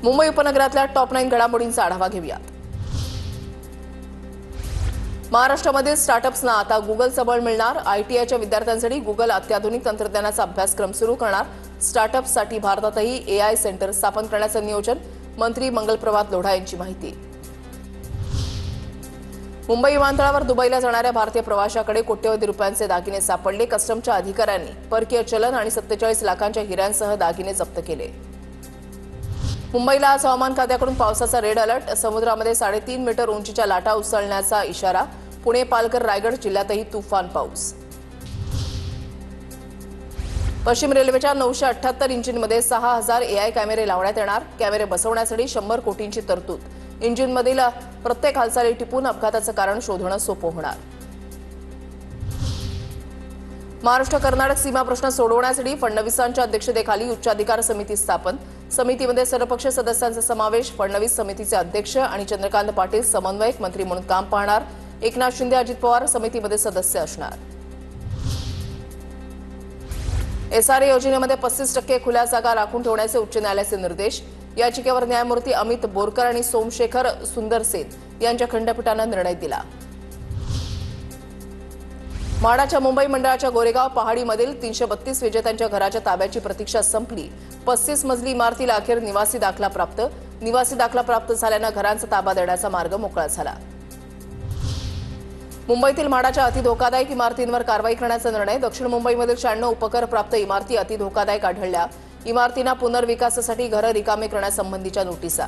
मुंबई उपनगरातल्या टॉप 9 घडामोडींचा आढावा घेऊयात। महाराष्ट्रामध्ये स्टार्टअप्सना आता गुगलचं बळ मिळणार। आयटीआयच्या विद्यार्थ्यांसाठी गुगल अत्याधुनिक तंत्रज्ञानाचा अभ्यासक्रम सुरू करणार। स्टार्टअप्ससाठी भारतातही एआय सेंटर स्थापन करण्याचं नियोजन। मंत्री मंगलप्रभात लोढा यांची माहिती। मुंबई विमानतळावर दुबईला जाणाऱ्या भारतीय प्रवाशाकडे कोट्यवधी रुपयांचे दागिने सापडले। कस्टमच्या अधिकाऱ्यांनी परकीय चलन आणि 47 लाखांच्या हिऱ्यांसह दागिने जप्त केले। मुंबईला आज हवामान खात्याकडून पावसाचा रेड अलर्ट। समुद्रामध्ये 3.5 मीटर उंचीच्या लाटा उसळण्याचा इशारा। पुणे, पालघर, रायगड जिल्ह्यातही तुफान पाऊस। पश्चिम रेल्वेच्या 978 इंजिनमध्ये 6000 एआय कॅमेरे लावण्यात येणार। कॅमेरे बसवण्यासाठी 100 कोटींची तरतूद। इंजिनमधील प्रत्येक हालचाली टिपून अपघाताचं कारण शोधणं सोपं होणार। महाराष्ट्र कर्नाटक सीमा प्रश्न सोडवण्यासाठी फडणवीसांच्या अध्यक्षतेखाली उच्चाधिकार समिती स्थापन। समितीमध्ये सर्वपक्षीय सदस्यांचा समावेश। फडणवीस समितीचे अध्यक्ष आणि चंद्रकांत पाटील समन्वयक मंत्री म्हणून काम पाहणार। एकनाथ शिंदे, अजित पवार समितीमध्ये सदस्य असणार। एसआरए योजनेमध्ये 35% खुल्या जागा राखून ठेवण्याचे उच्च न्यायालयाचे निर्देश। याचिकेवर न्यायमूर्ती अमित बोरकर आणि सोमशेखर सुंदरसेन यांच्या खंडपीठाने निर्णय दिला। म्हाडाच्या मुंबई मंडळाच्या गोरेगाव पहाडीमधील 332 विजेत्यांच्या घराच्या ताब्याची प्रतीक्षा संपली। 35 मजली इमारतीला अखेर निवासी दाखला प्राप्त। निवासी दाखला प्राप्त झाल्याने घरांचा ताबा देण्याचा मार्ग मोकळा झाला। मुंबईतील म्हाडाच्या अतिधोकादायक इमारतींवर कारवाई करण्याचा निर्णय। दक्षिण मुंबईमधील 96 उपकर प्राप्त इमारती अतिधोकादायक आढळल्या। इमारतींना पुनर्विकासासाठी घरं रिकामे करण्यासंबंधीच्या नोटिसा।